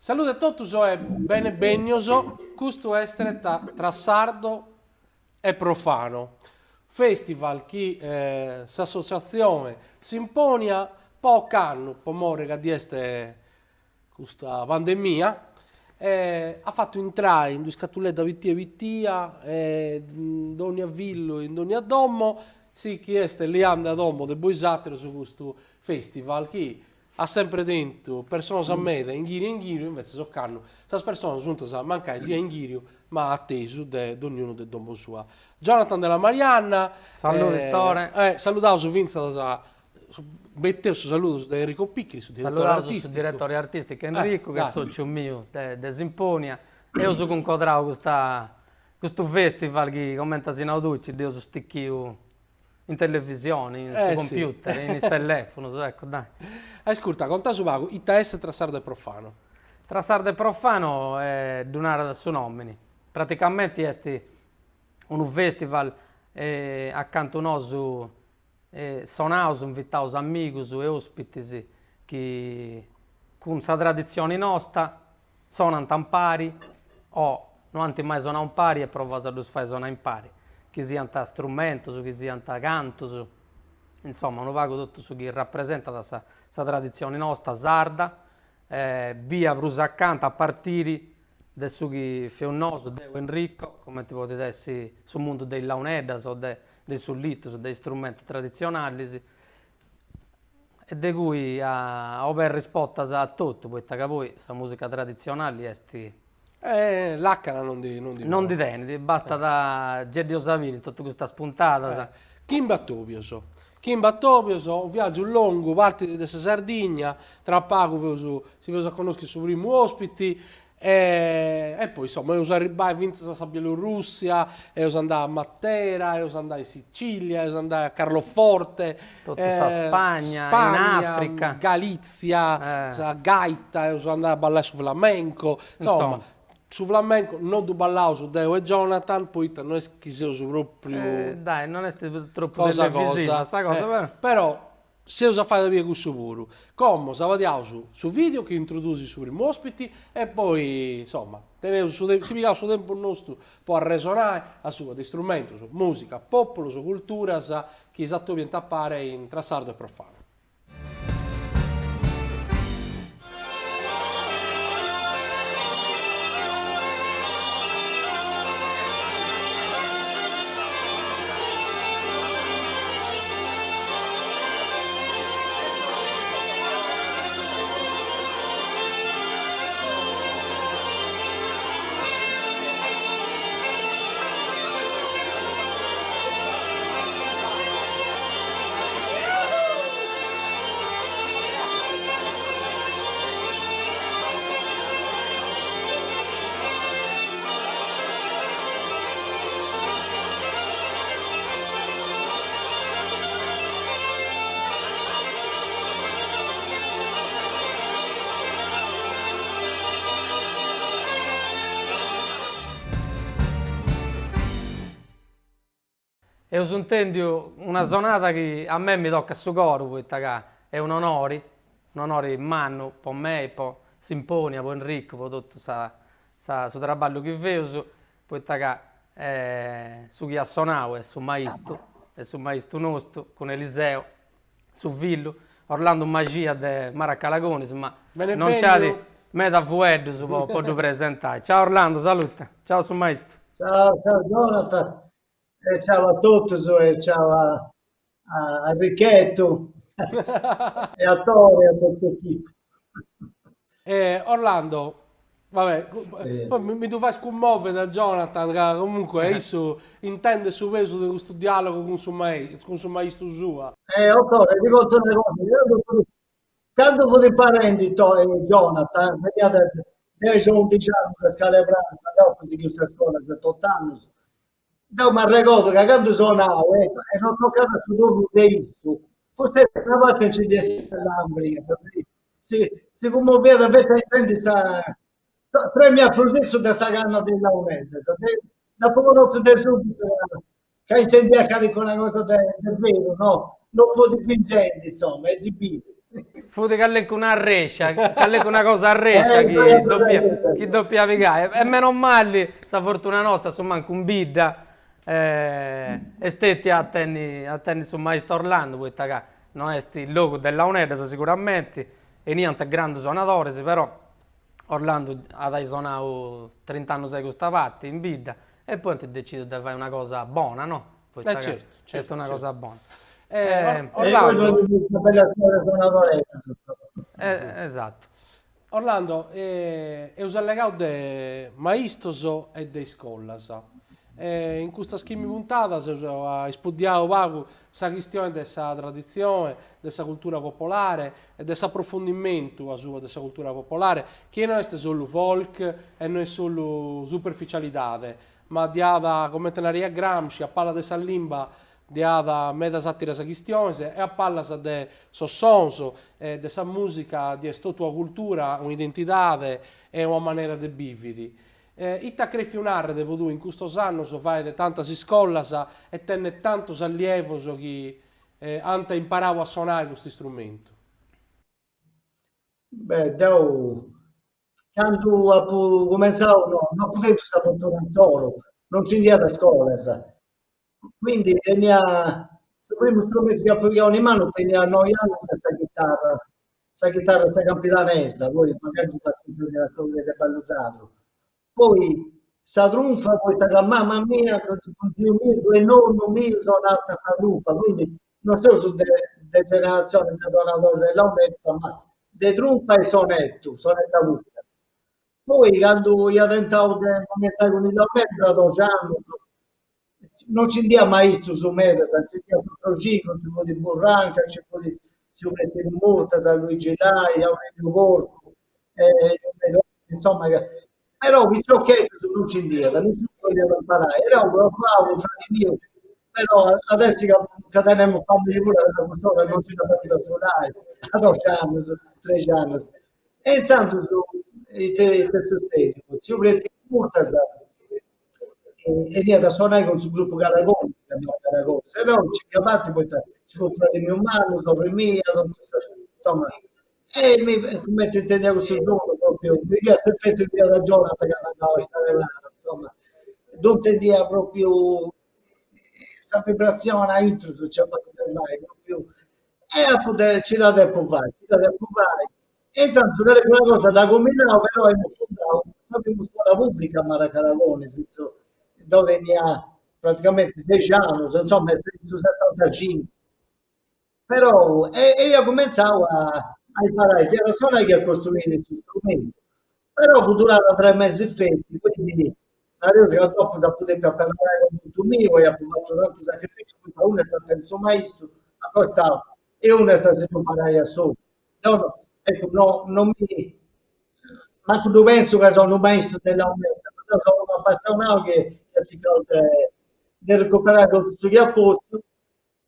Salute a tutti e bene benioso, questo essere tra sardo e profano. Festival che l'associazione Simponia poco anno, pomore di questa pandemia, ha fatto entrare in due scatolette vittia vittia, in ogni avvillo, in ogni domo, sì, chi è lì a domo de boisatero su questo festival, che ha sempre detto persone a meda in ghirio, invece so canno, queste persone sono a mancare sia in ghirio, ma atteso di ognuno del domo sua. Jonathan della Marianna, Salute, Tore. salutavo su Vinza, mettevo su saluto su Enrico Picchi, su direttore Salutato artistico. sul direttore artistico Enrico, che è dai. socio mio de Simponia. E io sono incontrato questo festival che commenta Sinauducci, io sono sticchio in televisione, in computer, sì. in telefono, ecco, dai. Ascolta, conta su vago, ITS tra sardo e profano. Tra sardo e profano è donare da suo nome. Praticamente è un festival accanto a noi, sonaus, invitaus amigos e ospiti che con la tradizione nostra suonano tampari o non hanno mai suonato un pari e provano a fare suonare in pari. Che siano strumenti, che siano canti, insomma, un vago tutto su che rappresenta la tradizione nostra, sarda, via brusa accanto a partire da su che feunoso, de Enrico, come ti potete essere sul mondo dei launedas o dei sullitos, dei strumenti tradizionali, e di cui ho ben risposto a tutto, perché poi questa musica tradizionale è L'accana non non di tenere, basta da Gedio Savini, tutta questa spuntata. Kimba Tobioso. Kimba Tobioso, un viaggio lungo, parte da Sardegna, tra poco si va a conoscere su primo ospiti, e poi insomma, io sono arrivato a Vincenza a Bielorussia, io sono andato a Matera, io sono andato in Sicilia, io sono andato a Carloforte, Spagna, in Africa, Galizia, a Gaeta, io sono andato a ballare su flamenco, insomma. Su flamenco non do ballavo su Deo e Jonathan, poi non è schisoso proprio dai, non è troppo televisiva sta cosa, però se usa fare da via questo puro come vediamo su video che introduci su primo ospiti e poi insomma si piega su tempo nostro può resonare a sua di strumento, su musica, popolo, su cultura, che esattamente appare in tra sardo e profano. E io intendo una sonata che a me mi tocca su coro, perché è un onore in mano per me, per Simponia, per Enrico, per tutto questo lavoro che vedo, perché su chi ha suonato è su maestro nostro, con Eliseo, su Villo, Orlando Magia de Maracalagonis, ma non c'è di me da Vued su può presentare. Ciao Orlando, salute. Ciao su maestro. Ciao Jonathan, ciao a tutti e ciao a Ricchetto e a Tore, a tutta l'equipe. Orlando, vabbè, poi mi tu fai scommuovere da Jonathan, che comunque esso intende su peso di questo dialogo con suo maestro sua. Ok, ti conto una cosa, quando fu di parenti Jonathan, vediate, 10 o 11 anni si scalebrano, dopo si chiude la scuola, 7-8 anni. No, ma ricordo che quando suonavo e non toccavo su dove isso, forse una volta non ci desse l'ambria, si commuoveva perfettamente premia processo da sagana della UNED, da poco notte del subito, che intendeva che con una cosa del vero, no? Non fu dipingente, insomma, esibito. fu di calle con una rescia, calle con una cosa a rescia chi doppia vigare. E meno male, sta fortuna nostra, insomma, anche un bidda, e stetti a tenni su Maestro Orlando, questa non è il logo della UNED sicuramente, e niente grande suonatore, però Orlando ha suonato 30 anni sei questa parte in bidda, e poi ti deciso di fare una cosa buona, no? Questa certo, è una certo. cosa buona. Orlando, una bella storia suonatoretta. Esatto. Orlando, è un legato de maistoso e de scollas. In questa schimi puntata si ha studiato poco questa questione della tradizione, della cultura popolare e del approfondimento a sua della cultura popolare, che non è solo folk e non è solo superficialità, ma diada come tenaria Gramsci, a palla della limba, diada meta satira sa questione e a palla sa de sossonso e de sa musica di tua cultura, un'identità e una maniera di vivere. Itta crefionare devo tu in questo anno so fare de tanta si scolla e tenne tanto allievo so che anta imparavo a suonare questo strumento. Beh, quando ho cominciato, no, non potevo stare fortuna solo, non ci andavo a scuola, sa. Quindi tenia, il primo strumento che avevo in mano tenia 9 anni questa chitarra, questa campidanesa, poi magari ci faccio vedere quello che è bello usato. Poi sta trunfa, poi la mamma mia, con zio mio e nonno mio sono nata sta trunfa, quindi non so su delle generazioni che sono della mezza, ma de trunfa e sonetta unica. Poi quando io tentavo di cominciare con il mezzo, 12 anni, non ci dia mai visto su me, ci dia tutto cibo, ci può di Burranca, ci può di Siumete di Murta, San Luigi Lai, Aurelio Corpo, insomma, però mi ciò che non ci dia, da nessuno voglio imparare, era un bravo, fra di mio, però adesso che teniamo famiglia pure da quest'ora non ci da suonare, a 12 anni, 13 anni. E intanto su i terzo stage, Siumete di Murta, e lì da suonare con il gruppo Caragone, si chiamava Caragone, se no ci chiamate poi ci può fare il mio mano, sopra mia, insomma, e mi mette in tenda questo giorno proprio, mi piace il petto di da Jonathan che andava a stare là, insomma, non tendia proprio questa vibrazione a intruso, ci ha fatto mai, proprio, e a poter, ci la devo fare, e intanto quella cosa da combinare, però abbiamo fondato, sappiamo scuola pubblica a Maracaravone, dove ne ha praticamente 16 anni, insomma, è 75. Però, e io cominciavo a imparare sia da suonare che a costruire il suo strumento. Però fu durata 3 mesi e fetti, quindi arrivo che dopo da poter parlare con tutto mio e ho fatto tanti sacrifici, quindi uno è stato il suo maestro, a costa, e uno è stato sempre imparare a solo. No, no, ecco, no, non mi, manco tu penso che sono un maestro della università, sono un appassionato che ha cercato di recuperare tutto sugli appozzi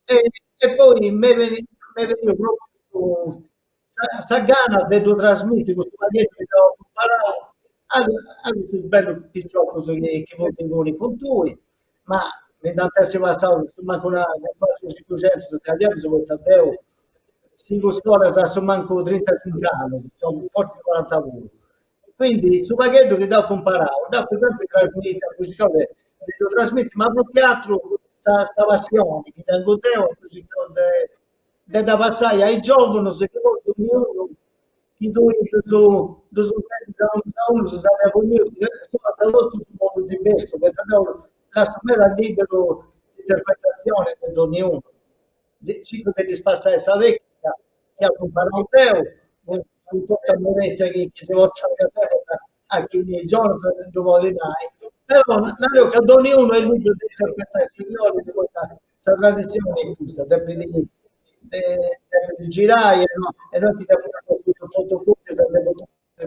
e poi mi è venuto proprio questa gana di trasmettere questo pacchetto che devo imparare a questo bello picciocco che voglio con lui, ma mi dà si passato manco una 400-500 italiani sono davvero si scuola sa manco 35 anni, insomma, forse 41. Quindi su pacchetto che devo comparare, devo sempre trasmettere a queste cose, devo trasmettere, ma più che altro sta passione che tengo te, da passare ai giovani, se che voglio ognuno, che tu uno si sa con io, sono tradotto in modo diverso, perché la somera libero interpretazione di ognuno. Ciò che ti spassa essa tecnica, che ha comparato te, con tutta la modestia che si vuole sapere a chi nei giorni non lo vuole mai, però non che ognuno è libero di interpretare i figlioli di questa tradizione chiusa, di girare e non ti dà fotocopia, sempre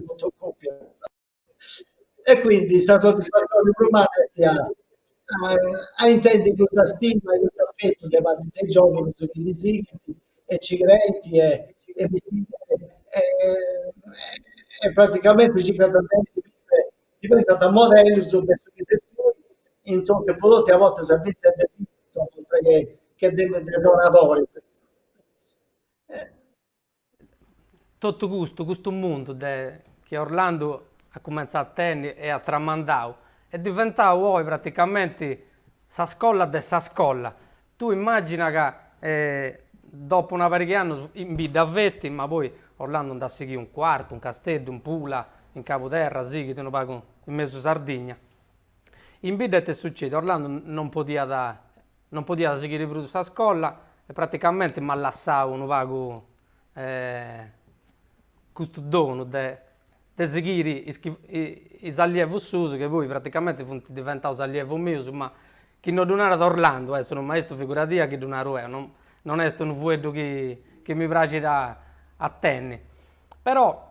fotocopia. E quindi questa soddisfazione umana che ha inteso questa stima e questo affetto da parte dei giovani sui visiti e cigretti e vestiti e praticamente ci diventa da modello su questo in tutti i prodotti a volte servizi a che dei suonatori. tutto questo mondo che Orlando ha cominciato a tenere e a tramandare è diventato poi praticamente sa scuola dessa scuola. Tu immagina che dopo una paio di anni in vita vetti, ma poi Orlando andava a seguire un quarto, un castello, un pula, in capoterra, sì, che ti pago in mezzo a Sardegna. In vita che succede? Orlando non poteva seguire più questa scuola e praticamente mi ha lasciato un pago questo dono di seguire i allievi suoi, che poi praticamente sono diventati allievi miei, ma chi non donava ad Orlando, sono un maestro figurativa che donaro è, non è un vuoto che mi piace a tenere. Però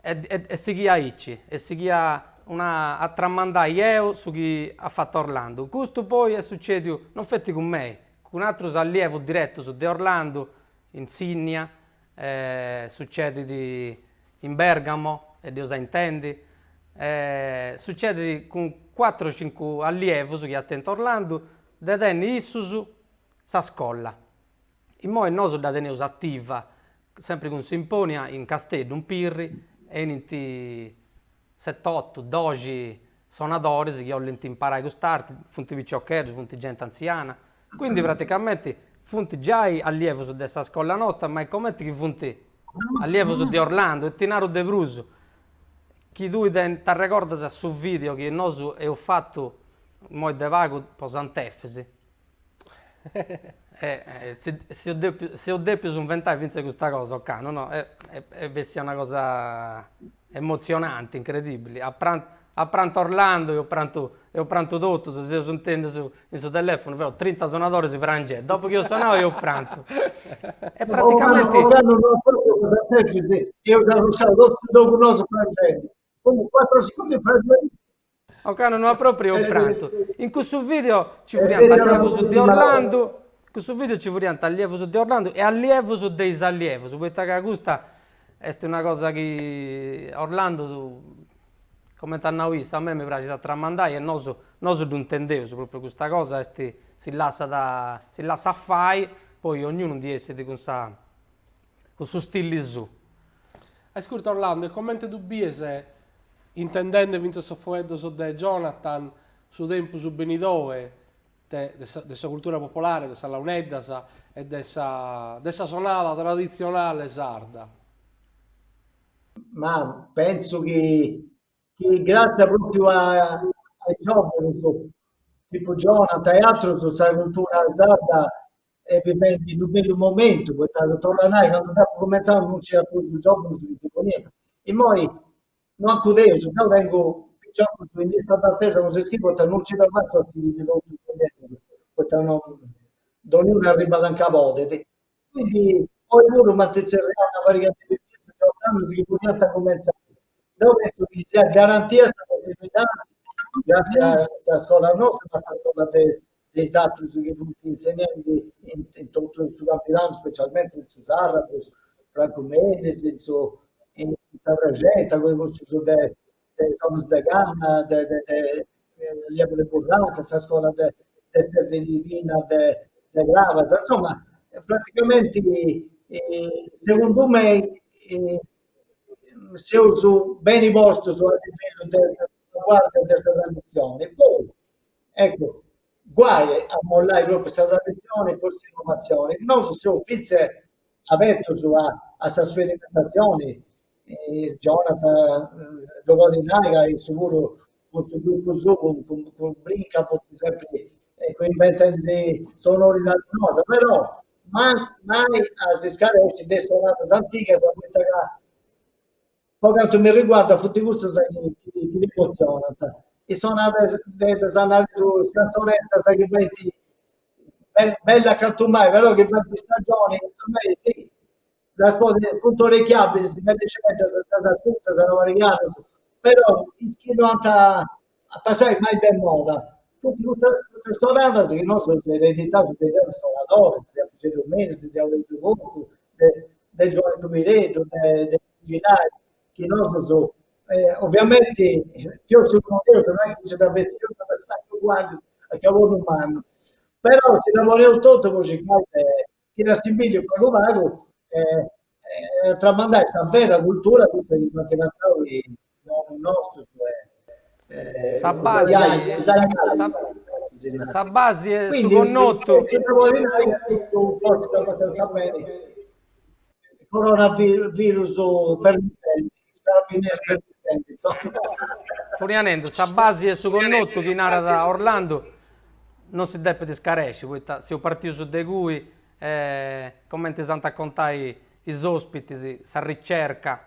è seguia Icci, è seguia a tramandare io su chi ha fatto Orlando. Questo poi è successo, non fatti con me, con un altro allievo diretto su di Orlando, in Signia, succede in Bergamo, e Dio sa intendi, succede con 4-5 allievi che attento Orlando, da tenere Issusu, sa scuola. In mo' noi da tenere attiva, sempre con Simponia, in Castello, un Pirri, e in 7-8, 12 suonatori che ho imparato a gustarti, funti picciocchetti, funti gente anziana. Quindi praticamente funti già allievi su questa scuola nostra, ma è come che funti allievi su di Orlando e Tinaro De Bruso. Chi tu ti ricorda sul video che noi ho fatto mo de vago posantefesi. Se ho detto su un ventaglio vince questa cosa, ok? No, è una cosa emozionante, incredibile. A pranzo Orlando e ho pranto tutto, se io intendo sul suo telefono, però 30 suonatori si prange. Dopo che io suonavo io ho pranto. E praticamente... Io sono stato dopo noi frangenti. Comunque 4 secondi frangenti. Ok, non ho proprio un pranto. In questo video ci vogliamo allievo su di Orlando. In questo video ci vogliamo allievo su di Orlando e allievo su dei allievi. Su questa che gusta è una cosa che Orlando, come ti hanno visto, a me mi piace da tramandare e non non intendevo proprio questa cosa. Si lascia a fare, poi ognuno di essi con questo stile su. Ascolta Orlando, e come ti dubbiese intendendo vince soffreddo su de Jonathan, su tempo su Benidove, dessa cultura popolare, dessa launedasa e dessa sonata tradizionale sarda? Ma penso che grazie proprio ai giovani, tipo Jonathan e altri, su questa cultura sarda, viventi in un bel momento, perché tornare quando dopo cominciamo non c'era più il giovane su Sinfonia. E poi non accudeo, se no tengo diciamo in lista d'attesa non si scrive, perché non ci va mai a finire tutto perché ognuno arriva da un capote. Quindi poi loro mantenere una variante di anni che potete cominciare. Io penso che sia garantia questa continuità grazie alla scuola nostra, ma alla scuola dei altri che tutti insegnanti in tutto il campionato, specialmente in Susarra, Franco Mendes, in Sadragetta, con i corsi Thomas de Gama, Liepo de Burraca, questa scuola di Stervenivina, di Gravas, insomma, praticamente secondo me si usa bene i posti sul livello della guardia di questa tradizione. Poi, ecco, guai a mollare proprio questa tradizione e questa innovazione. Non so se uffizi aperto a questa sperimentazione. Jonathan giocò di Naga e sicuro con il gruppo suo, con Brinca, sempre inventando sonorità di cosa, però mai a si scarica di suonate antiche, poi quanto mi riguarda, tutti questi che mi emozionano. E suonate su scanzonetta, sai che metti bella cantumai, però che metti stagioni, a me sì, la sposa punto orecchiabile, si mette cemento, tutta, sono variegate, però ischino a passare mai ben moda. Tutte queste sonate che non sono eredità su dei suonatori, di Alfredo Mendes, di Aurelio Volco, di Giovanni Tumireto, di Ginari, che non sono ovviamente io sono non è che c'è da vedere, io sono stato guardi a lavoro umano, però ci lavoriamo tutto così che la stipendio quello vago tramandare questa vera cultura, questa che non il nostro, cioè, Sa base, sa base su quindi connotto. ci devo dire che tu porti abbastanza bene coronavirus permittenti, carabinieri permittenti, insomma. Furianendo, sa base su connotto che narra da Orlando non si deve discaresci, se ho partito su di cui, come ti sento a contare i ospiti, sa ricerca,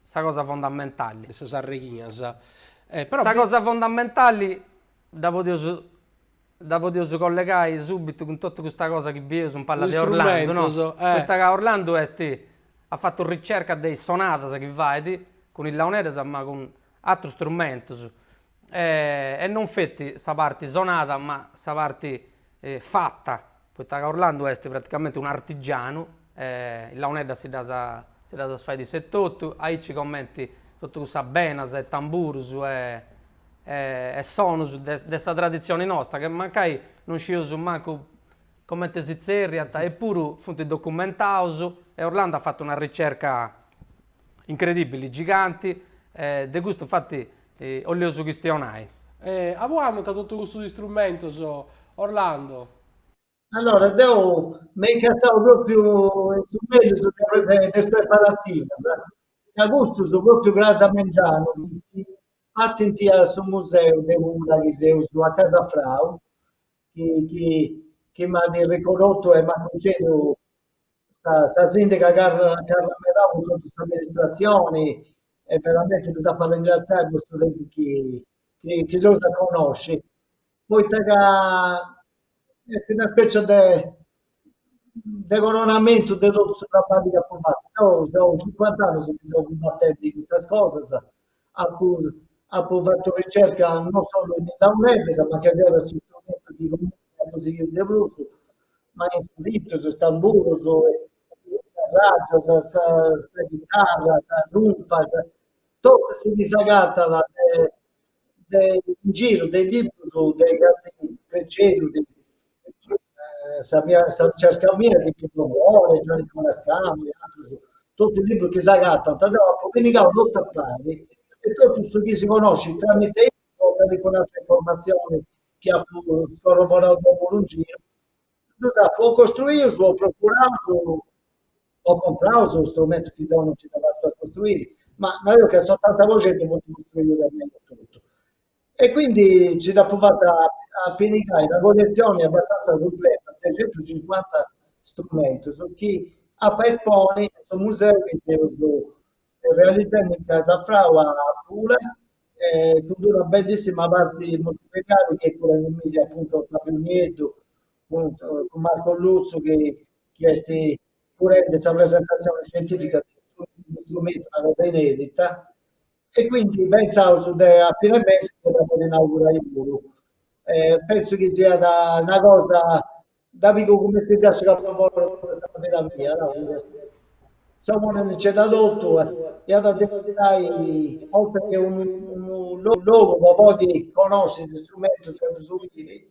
sa cosa fondamentale. Questa sarreghina, sa. Sa cosa fondamentale, dopo Dio collegare subito con tutta questa cosa che vi sono parlato di Orlando, no? Questa che Orlando ha fatto ricerca dei sonate che vai con il launete, ma con altri strumenti. E non fatti questa parte sonata, ma questa parte fatta. Questa che Orlando è praticamente un artigiano, il launete si dà fare di 7-8, aí ci commenti tutto questa benas e tamburus e sonus di questa tradizione nostra, che magari non ci uso manco come si zerria, eppure funti documentato e Orlando ha fatto una ricerca incredibile, giganti, di gusto infatti ho su questionai. Abbiamo tutto questo strumento, Orlando. Allora, devo mi casavo proprio su quello delle preparative. In agosto sono proprio grasa a mangiare, attenti al museo di Mura che si usa a Casa Frau, che mi ha riconosciuto e mi ha concesso sta sindaca Carla Merau con tutta questa amministrazione e veramente bisogna far ringraziare questo tempo che si usa conosce. Poi è una specie di coronamento di tutto sulla pratica formata. Io ho 50 anni che mi sono combattendo di queste cose, ho fatto ricerca non solo nella web, ma che sia sul strumento di comunicazione di Abruzzo, ma in scritto, su tamburo, su radio, su chitarra, su rumfa, tutto si disagata in giro dei libri su dei grandi precedi, cerca mia di Pietro Gianni Corassami, tutti i libri che si agattano, tanto pubblicare un a pari e tutto su chi si conosce tramite con altre informazioni che ha corroborato dopo un giro. Può costruire, può procurare, o comprare uno strumento che non ci deve costruire, ma io che so tanta voce che voglio costruire da me tutto. E quindi ci da provata a pianificare una collezione abbastanza completa, 350 strumenti, su chi a espone sul museo che si realizzato in Casa Frau a Pula, con una bellissima parte multimediale che è quella in Emilia, appunto Fabio Nieto, con Marco Luzzo che è pure questa presentazione scientifica di strumenti, una cosa inedita. E quindi pensavo a fine mese che poter inaugurare il muro. Penso che sia una cosa da piccolo come ti piace che lavoro della mia, no? Siamo nel Ceradotto e ad addettare, oltre che un logo, ma poi di conoscere questo strumento senza subire.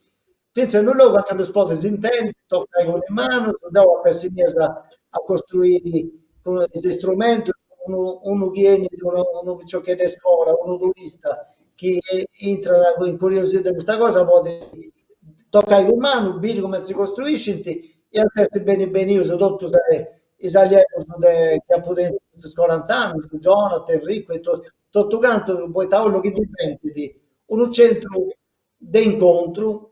Penso in un logo anche lo spot si intende, tocca con le mani, andiamo a persignesa a costruire questi strumenti, uno viene, uno che è di scuola, uno turista che entra in curiosità di questa cosa, poi tocca con mano, vedi come si costruisce e adesso bene bene io sono tutto i allievi che ha potuto 40 anni, su Jonathan, Enrico e tutto quanto, poi tavolo che dipende di un centro di incontro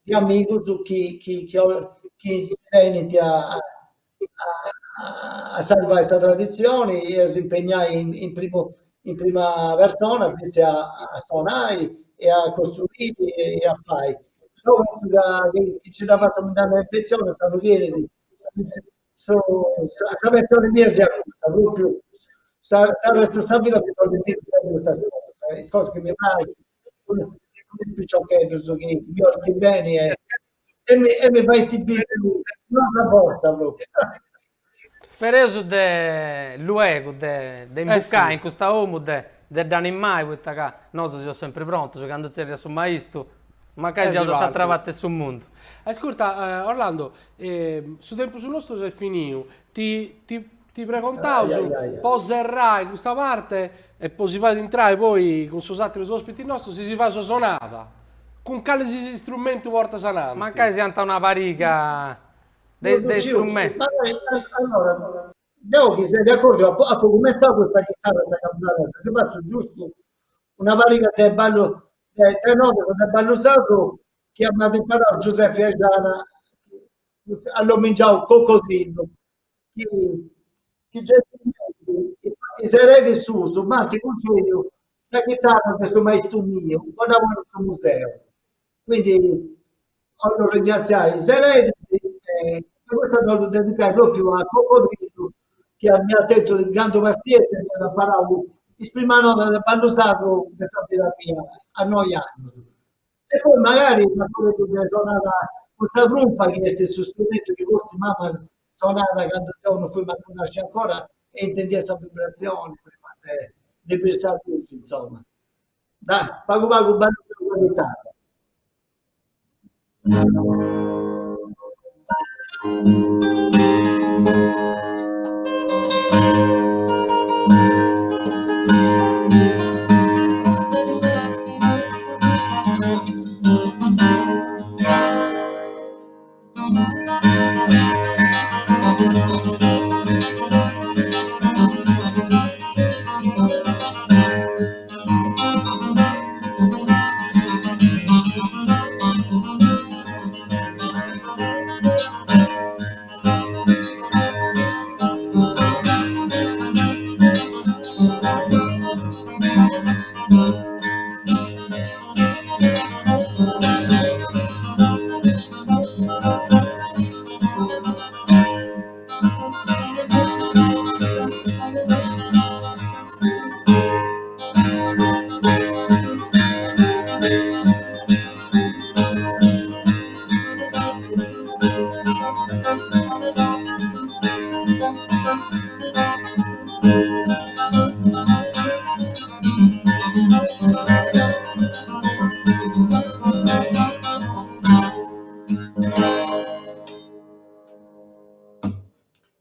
di amici su chi viene a salvare questa tradizione e a si impegnare in prima persona, a suonare e a costruire e a fare. Però penso che ci da fatto una riflessione, stanno chiedendo, questa versione mia si accusa proprio, questa vita che non è queste cose che mi piacciono, ciò che mi occhi bene e mi fai bene una volta proprio. Spereso de luego de imbucare sì. in questa uomo de animai questa che noi siamo sempre pronti quando c'è su maestro ma che siamo già trovati sul mondo. Ascolta, Orlando, su tempo sul nostro è finito. Ti ti precontauso, poi serrai questa parte e poi si va ad entrare poi con suoi altri ospiti nostri, si fa sua sonata. Con quali strumenti porta sanante? Magari si anta una parica dei strumenti. Allora, devo che sei d'accordo, a cominciare questa chitarra sta cantare, se faccio giusto una parica del ballo, tre note del ballo sacro che ha imparato Giuseppe Agiana, all'Omingiao Coccodrillo, che i seredi su, ma ti consiglio, sta chitarra questo maestro mio, un po' da al museo. Quindi voglio ringraziare i Serenici e questa lo dedicare proprio a Coccodrillo che mi ha detto del grande pazienza e mi ha parlato di prima nota del ballo sacro di Santa Mia a noi anni. E poi magari una cosa che suonata questa trompa che è questo strumento che forse mamma suonava quando non fu ma non nasce ancora e intendeva questa vibrazione prima di pensare tutto, insomma. Dai, pago ballo di qualità.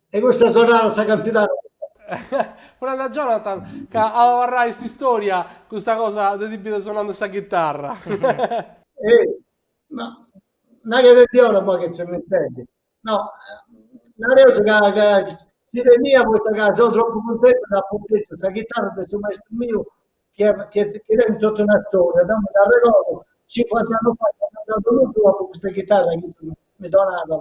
E questa sonata sta capitando. Guarda Jonathan, che avrà questa storia, questa cosa di tipo suonando questa chitarra. Ma non è che ti ora poi che ci mettete. No, la cosa che ci tenia questa casa, sono troppo contento da appunto questa chitarra del suo maestro mio che è tutta una storia, da un ricordo 50 anni fa quando ho andato lui dopo questa chitarra che mi suonava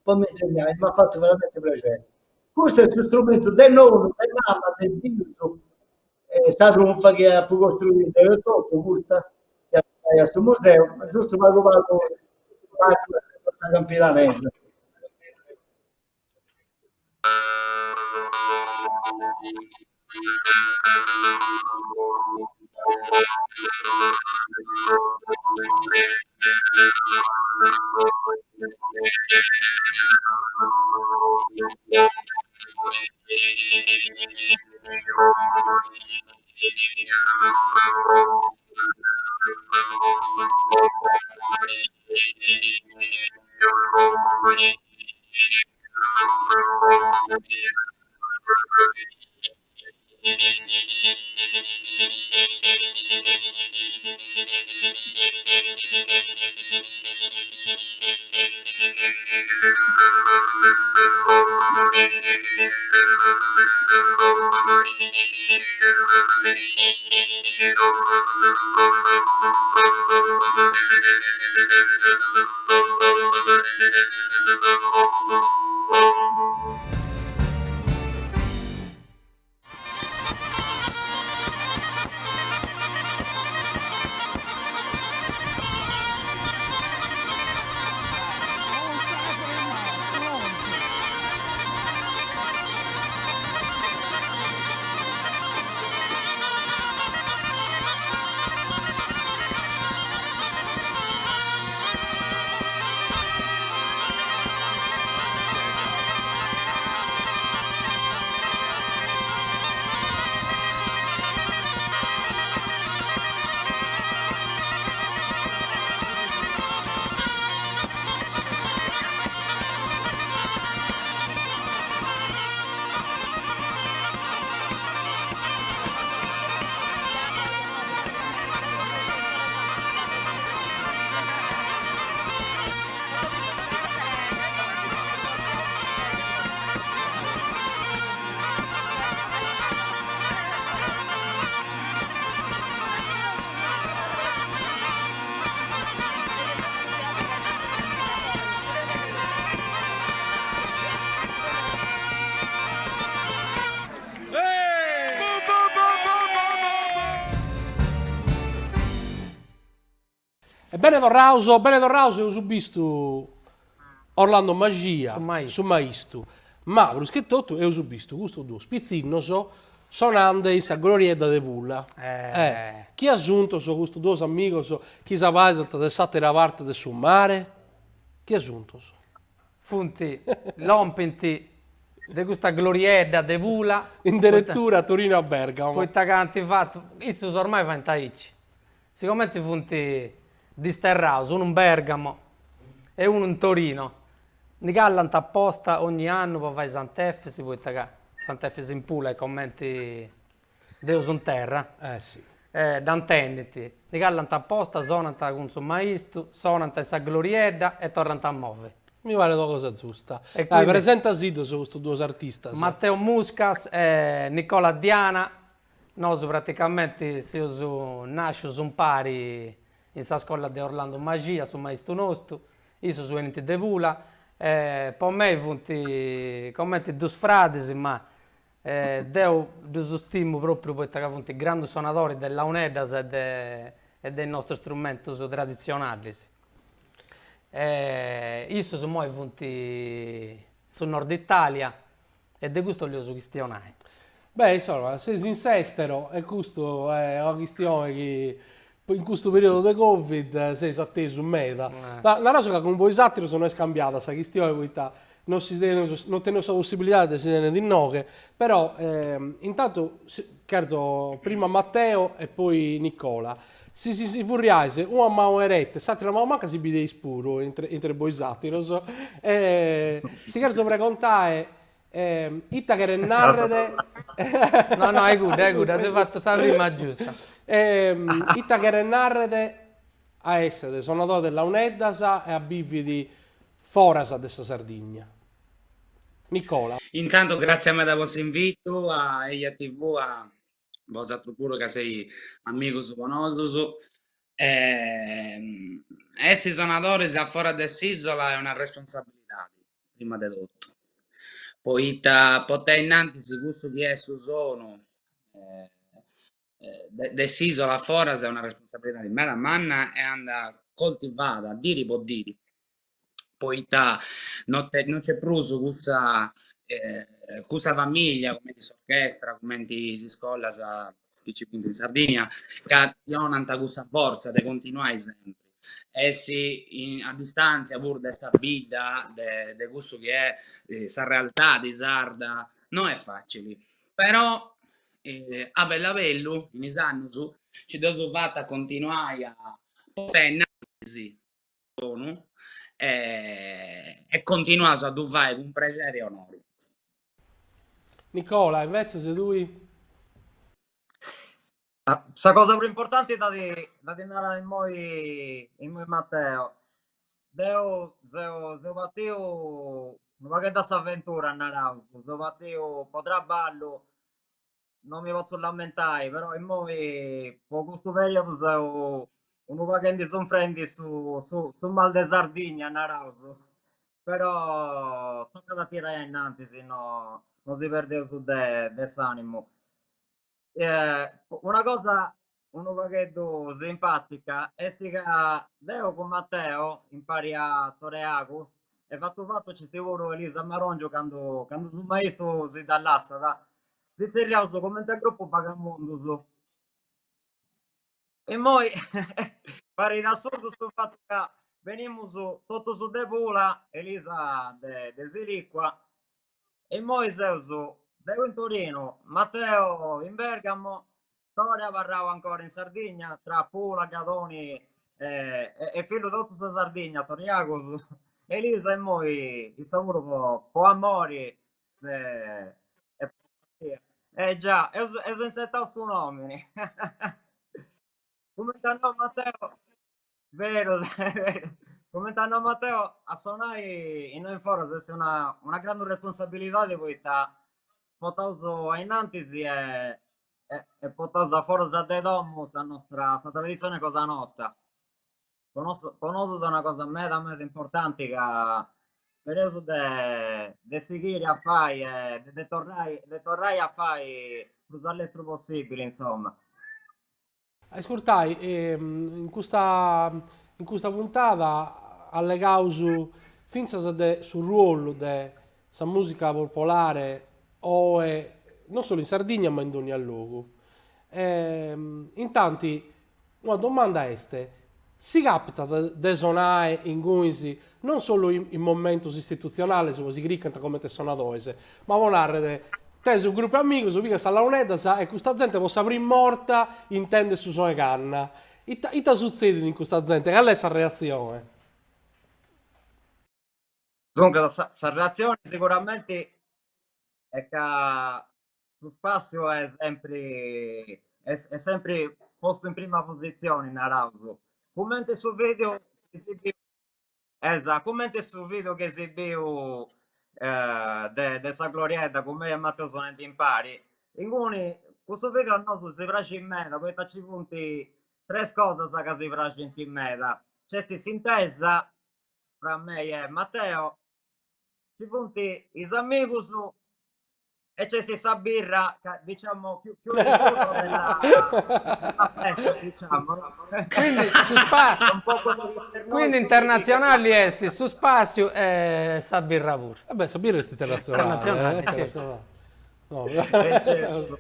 poi mi insegnava, mi ha fatto veramente piacere. Questo è il suo strumento del nonno, del mamma, del zio, sta tromba che ha costruito io tutto, questa che è al suo museo, giusto quando vado a Campidanese. bene torrauso, io subisto Orlando Magia, su Maistu. Ma, bruschetto, io subisto questo due spizzinnoso, sonandeis a glorietta de pulla. Chi ha aggiunto su questo due amigos, chi sapete da satera parte del suo mare? Chi ha aggiunto? Funti, lompinti, di questa glorietta de pula. Addirittura a Torino a Bergamo. Poi taganti fatto, questo ormai va in Taici. Siccome ti funti disterraus, uno in Bergamo e uno in Torino. Ni gallant apposta ogni anno per fare Sant'Efesi, poi Sant'Efesi in Pula e commenti Deus in terra. Sì. D'antenniti. Ni gallant apposta, sonant con suo maestro, sonant in sa glorietta e tornant a muove. Mi pare una cosa giusta. E Dai, quindi, presenta Sido su questi due artisti. Matteo Muscas e Nicola Diana. Noi praticamente nasciamo un pari in sa scuola di Orlando Magia, su maestro nostro. Io sono venuti de Pula. Per me funti commenti due frasi, ma devo stimo proprio perché sono grandi suonatori della Unedas e dei nostri strumenti tradizionali. Io sono mai funti sul nord Italia e di questo li ho questionati. Beh, insomma, se si insestero, e questo è una questione che in questo periodo di Covid sei atteso in meta. La cosa che con voi satiro sono scambiata, questa questione non tengo la possibilità di essere di noi, però intanto scherzo prima Matteo e poi Nicola. Si furriaise, una mano erette, satira la manca si bide spuro entre voi satiro. Si scherzo precontare. Itta che narrede no, è good, hai fatto la prima giusta. Itta che narrede a essere suonatore della Uneddasa e a bividi forasa dessa Sardegna. Nicola. Intanto grazie a me da vostro invito a Eia TV, a vostro pure che sei amico conosco. Essere suonatori se fuori dell'isola è una responsabilità, prima di tutto. Poi poter innanzi si gusto che è su sono dell'isola fuori è una responsabilità di me la manna e anda coltivata, a dire può dire. Poi non c'è più su questa famiglia come di orchestra, come di si scolla sa in Sardegna, che non ha questa forza di continuare sempre. E sì, a distanza pur da questa vita, di questo che è questa realtà di Sarda, non è facile. Però, a bella bello, in anni ci dobbiamo fare a continuare a poter analisi e continuare a fare con piacere e onore. Nicola, invece se lui... La cosa più importante da andare in moi Matteo. Se Matteo non va che da avventura a Narauso, se Matteo potrà ballo, non mi posso lamentare, però in moi per questo periodo se uno va che sono frendi su mal de Sardegna a Narauso, però tocca da tirare innanzi, se no non si perde su dell'animo. Una cosa un paghetto simpatica è che Deo con Matteo impari a toreare e fatto ci stiamo Elisa Maron quando sul maestro si dall'assa si seriaso come il gruppo Pagamondo su. E poi pare da assurdo sul fatto che venimmo su tutto su De Pula Elisa de Siliqua e poi su Deo in Torino Matteo in Bergamo Storia parlavo ancora in Sardegna tra Pula, Gadoni e figlio di tutta Sardegna, Toriaco, Elisa e noi il sapore po' amore già, è senza suo nome. Come stanno Matteo? Vero, vero. Come stanno Matteo a suonare in noi fora è una grande responsabilità di poi potoso a innanzi e potosa forza de domus a nostra sa tradizione cosa nostra. Conosco una cosa meda importante che spero de seguire a fare de tornare a fare più all'estero possibile insomma. Ascoltai, in questa in questa puntata allegavo finza sul ruolo della musica popolare non solo in Sardegna ma in ogni luogo. Intanto, una domanda è, si capita di suonare in Guisi non solo in momenti istituzionali, se si criccano come te suonatori, ma volare te su un gruppo di amici, su che sta la unetta e questa gente può aprire morta intende su sua canna. Ita succede in questa gente? Qual è questa reazione? Dunque, questa reazione sicuramente è che su spazio è sempre posto in prima posizione in Arauso. Commenti sul video che si vede, esatto, commenti sul video che si vede dessa glorietta con me e Matteo Sonetti in pari. In cui questo video a noi si piace in meta, poi ci punti tre cose che si piace in meta. C'è questa sintesa fra me e Matteo, ci punti i amici e c'è questa birra, diciamo, più il tutto della festa, diciamo. Quindi, su spazio, un po' quello che per noi quindi internazionali esti, su spazio e sa birra pure. Vabbè, Sabir è internazionale. Internazionale, No. certo.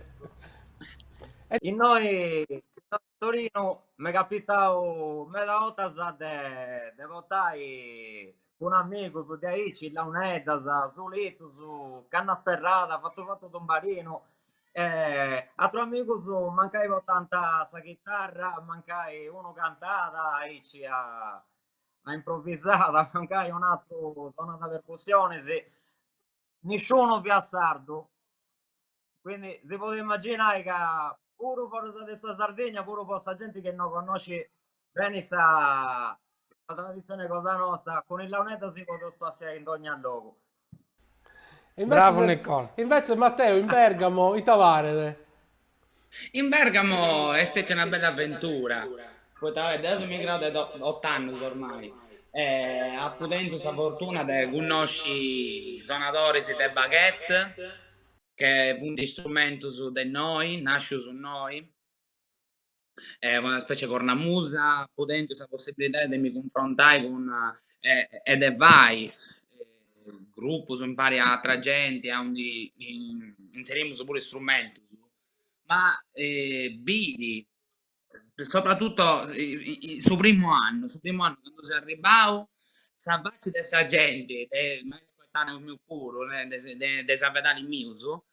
In noi a Torino mi è capitato mela volta de votare un amico su Diaici, la un'edda, su Lito, su Canna Sperrata, fatto Tombarino. Altro amico su mancai tanta sa chitarra, mancai uno cantata, Aici a improvvisata, mancai un altro suonata percussione, nessuno più a sardo. Quindi si può immaginare che pure fuori da Sardegna, pure questa gente che non conosce bene la tradizione cosa nostra, con il launetto si può spaziare in ogni luogo. Bravo Nicola. Invece Matteo, in Bergamo, i Tavarede. In Bergamo è stata una bella avventura. Adesso mi grado da 8 anni ormai. A Pudenzo sa fortuna di conoscere i suonatori di baguette, che è un strumento su di noi, nasce su noi. È una specie di cornamusa, Pudenzo la possibilità di mi confrontare con ed vai. Gruppo su impari a tra gente, inseriamo pure strumenti. Ma Biri, soprattutto sul primo anno quando si arrivava, sabacci dessa gente, ma aspettare il mio puro, dei sapedali miuso,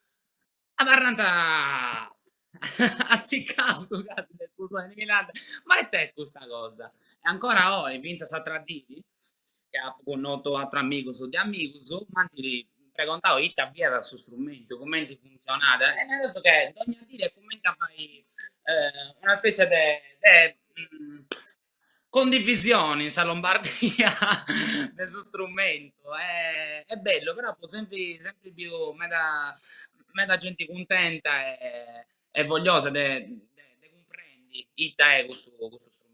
a Barranta azziccato, cazzo, ma è te questa cosa? E ancora oggi, pensa a traditi, che ha conosciuto altro amico su di amico, ma ti preguntavo, ita via dal suo strumento, come ti funziona, e nel senso che ogni dire come fai una specie di condivisione in Lombardia del suo strumento, è bello, però sempre più meta gente contenta e vogliosa di comprendi ita è questo strumento.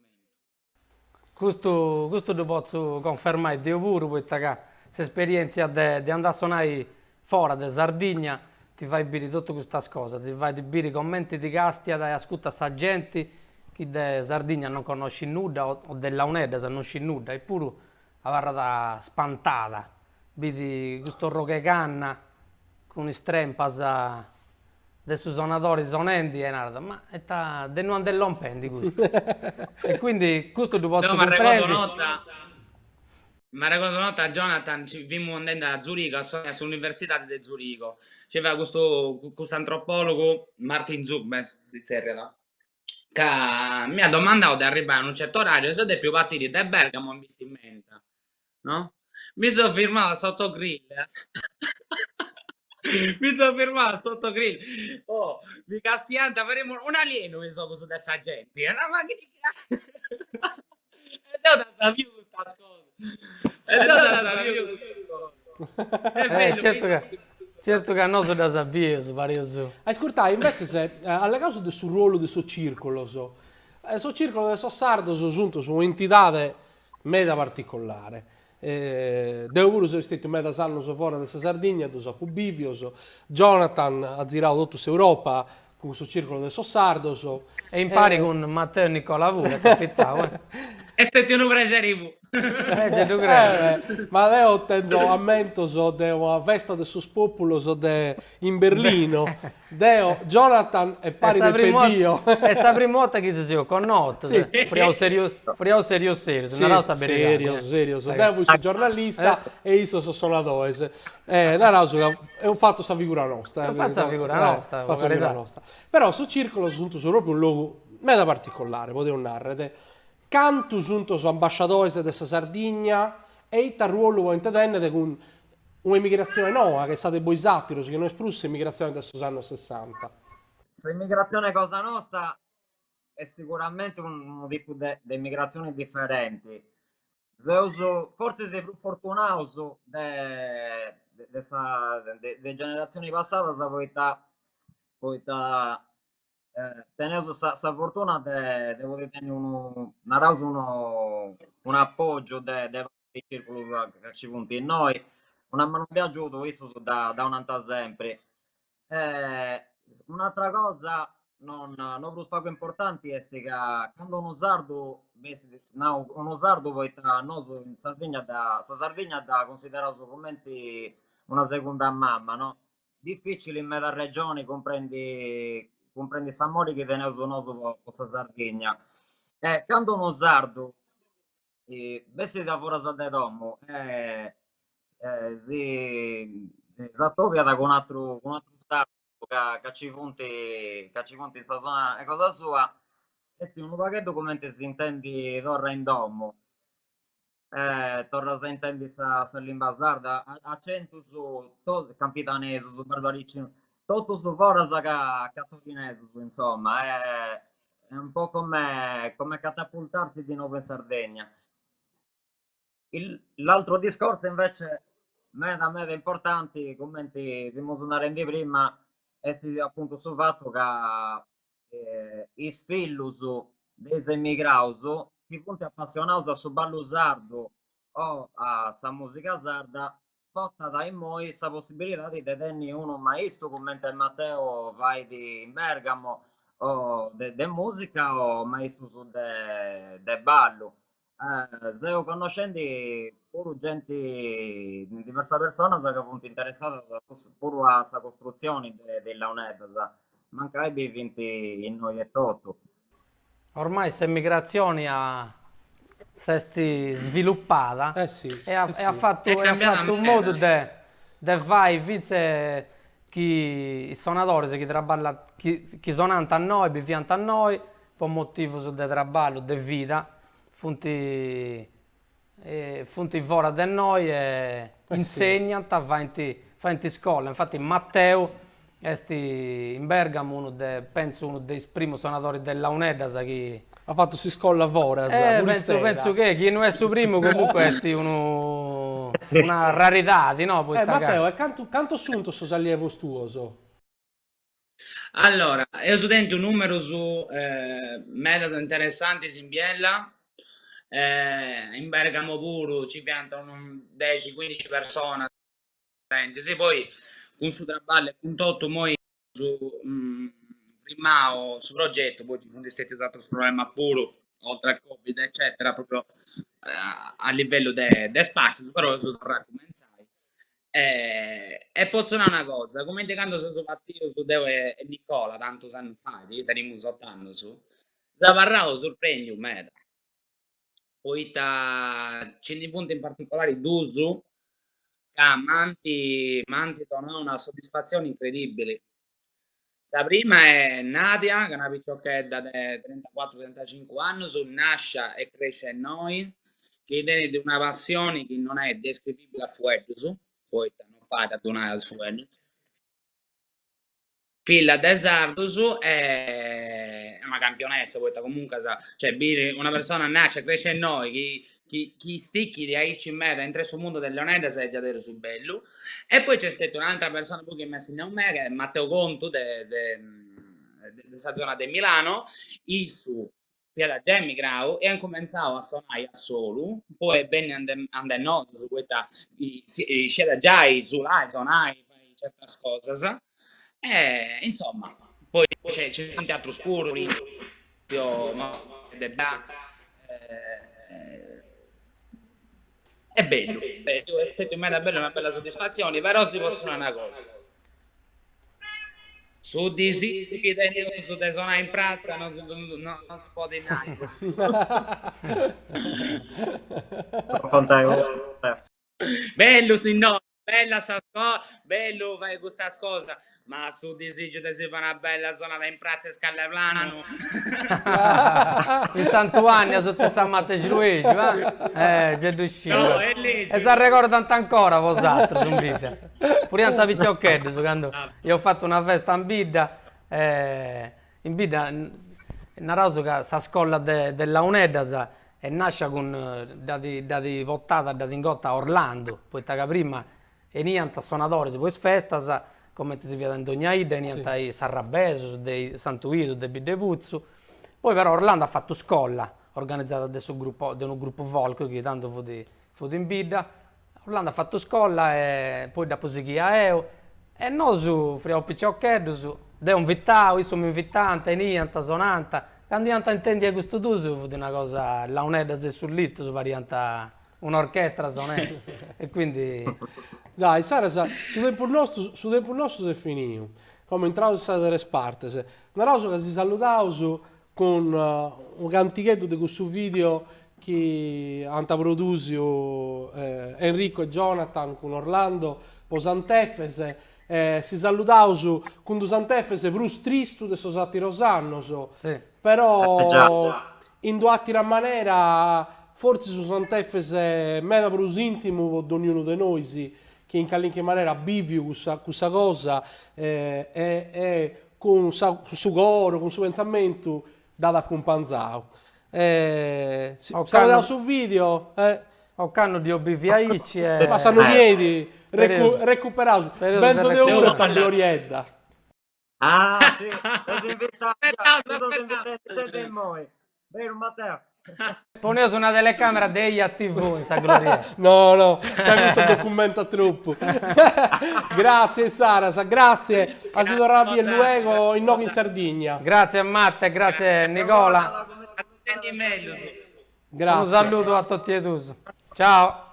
Questo lo posso confermare, Dio pure, perché questa esperienza di andare a suonare fuori da Sardegna ti fai bere tutte queste cose, ti fai bere commenti di Castia, ti ascolta sta gente che da Sardegna non conosce nulla o della UNED se non conosce nulla, eppure avrà spantata, vedi questo roche canna con i strempas adesso suonatori suonenti e nada, ma è da non dell'ompendi questo. E quindi questo tu posso comprendere. Ma ricordo una volta Jonathan ci vimmo andando a Zurigo, all'Università di Zurigo. C'era questo antropologo Martin Zurbes, no? Che mi ha domandato di arrivare a un certo orario se dei più partiti da Bergamo in investimento, no? Mi sono firmato sotto grill. Mi sono fermato sotto grill. Oh, mi castiante, avremo un alieno, mi so cosa dessa gente. Ma che ti cazzo? E da sapevo questa cosa. È bello, certo che non so da sapere, su. Ascolta, invece se alle cause sul ruolo del suo circolo, il circolo del suo sardo sono giunto su un'entità meda particolare. Devo pure essere stato mezzo anno fuori da Sardegna, da Pubivio, Jonathan ha girato tutta Europa su circolo de Sossardo. E impari con Matteo e Nicola pure, capitavo. È stato un piacere. Già tu credi? Ma io tengo a mente de una festa del sus popolo in Berlino. Deo Jonathan e pari del pedio. È la prima volta che si con notte. Sì. Friamo serio, Sì, non so sapere. serio. Deo sono giornalista e io sono suonatore. È un fatto sa figura nostra. Faccia figura nostra, Faccia figura nostra. Però su circolo sono proprio un luogo meda particolare, potevo narrare. Canto giunto su ambasciatore della Sardegna e il ruolo intendete con un'emigrazione nuova che è stata poi satiro, che non esprusse immigrazione degli anni 60. L'immigrazione Cosa Nostra è sicuramente un tipo di immigrazione differente. Forse sei più fortunato delle generazioni passate, poi tenendo questa fortuna di poter tenere un appoggio dei circoli che ci punti in noi, una mano di aiuto, questo da un anno sempre. Un'altra cosa non poco importante è che quando uno sardo poi noi in Sardegna sa Sardegna da considerato come una seconda mamma, no? Difficile in mezza regione comprendi Samori che viene usato con la Sardegna. Quando uno sardo vesti da fuori da domo si attoppiata con un altro stato che ci fonti in sta zona e cosa sua e un paghetto come si intendi torna in domo torna se intendi sa lingua sarda a 100 su capitanese su barbaricino tutto su fora sa cattolinese insomma è un po' come catapultarsi di nuovo in Sardegna. L'altro discorso invece meta importanti commenti dimmo suonare di prima è appunto sul fatto che i fillus dei emigraus chi fonte appassionato a su ballo sardo o a sa musica sarda porta da in noi questa possibilità di tenere uno maestro come Matteo vai di Bergamo o de musica o maestro su de ballo se ho conoscenti pure gente diversa persona che appunto interessata pure a questa costruzione della UNED manca i 20 in noi e tutto. Ormai questa migrazione si è sviluppata Sì, e ha sì. fatto, È cambiata fatto un meno. modo di fare vice chi i suonatori chi suonano a noi, viviamo a noi, per motivo di lavoro, di vita, funti fuori da noi e insegnano, fanno in scuola. Infatti Matteo è in Bergamo penso uno dei primi suonatori della UNEDAS che Ha fatto si scolla fuori. penso che chi non è su primo comunque è una rarità di no poi Matteo, canto assunto su allievo stuoso? Allora, io studenti un numero su metas interessanti in Biella, in Bergamo pure ci piantano 10-15 persone, studenti. Sì, poi con su traballo e con tutto, moi su Rimao, su progetto, poi ci sono stati altri problemi pure, oltre al Covid, eccetera, proprio a livello di spazio, però su tornare a cominciare. E posso dire una cosa, come quando sono partito su Deo e Nicola, tanti anni fa, teniamo 8 anni su, Zavarrao sorprende me. Poi c'è dei punti in particolare d'uso che manti danno una soddisfazione incredibile. La prima è Nadia, che è una picciocchetta di 34-35 anni, nasce e cresce in noi, che viene di una passione che non è descrivibile a fuoco, poi non fai da donare al fuoco. Figlia di Sardusu è una campionessa, poi comunque cioè, una persona nasce e cresce in noi, chi sticchi di Aici in meta entra sul mondo delle Leonida sei già vedere su bello. E poi c'è stata un'altra persona che ha messo in me, che è Matteo Contu, della zona di Milano, il su sia da Gemmi Grau e hanno cominciato a suonare a solo, poi bene andando su questa, c'era già su là, suonare, certe cose, insomma, Poi c'è un teatro scuro, ma è bello. Questa per me è una bella soddisfazione, però si può dire una cosa. Su di sì, su te suonare in prazza non si può dire niente. Con te. Bello, sì, no, bella sta cosa, bello fai questa cosa, ma su di sì, te si fa una bella suonata in prazza e scalleplano. Il Santuania sotto San Matteo Luigi, va? C'è riuscito. No, è lì. E si ricordano ancora vosaltro su Bidda. Pure anta piccioccheddo, quando io ho fatto una festa in Bidda, in Bidda, naraso che sa scuola della UNEDAS e nasce con da vottata da ingotta a Orlando, poi che prima e niente suonatori, poi festa come si vede in Dognaida, niente ai Sarrabeso, dei Santuido, dei Biddepuzzu. Poi però Orlando ha fatto scuola, organizzata da un gruppo folk che tanto fu in Bidda. Orlando ha fatto scuola e poi dopo si chiama e noi su friamo piccioccheddo su de un vittao, io sono invitante, niente, sonanta. Quando io intendi questo tu fu una cosa, la un'eda sul litto, su varianta un'orchestra sonetta. E quindi Dai, Sara, su tempo nostro si è finito. Come entravo a delle partes. Una cosa che si salutavo con un cantichetto di questo video che hanno prodotto Enrico e Jonathan con Orlando Posantefese. Si salutavo con due Santefese plus tristo de sosati rosanno, sì. però Già. in due altra maniera forse su Sant'Efese meda plus intimo di ognuno di noi che in qualche maniera vive questa cosa e con su coro, con suo pensamento da accompagnare. Siamo sul video ho canno di OBVIC e passano piedi recuperato Periodo benzo per de ora recupero. sta glorietta. Ah, sì, sono invitati te noi. Vero Matteo? ponevo una telecamera degli a TV in sa gloria. No, questo documenta troppo. Grazie Sara, grazie a Sidorabi e luego in Novi in Sardegna. Grazie a Matte, grazie Nicola. Attendi meglio, sì. Un Grazie. saluto a tutti e tutti. Ciao.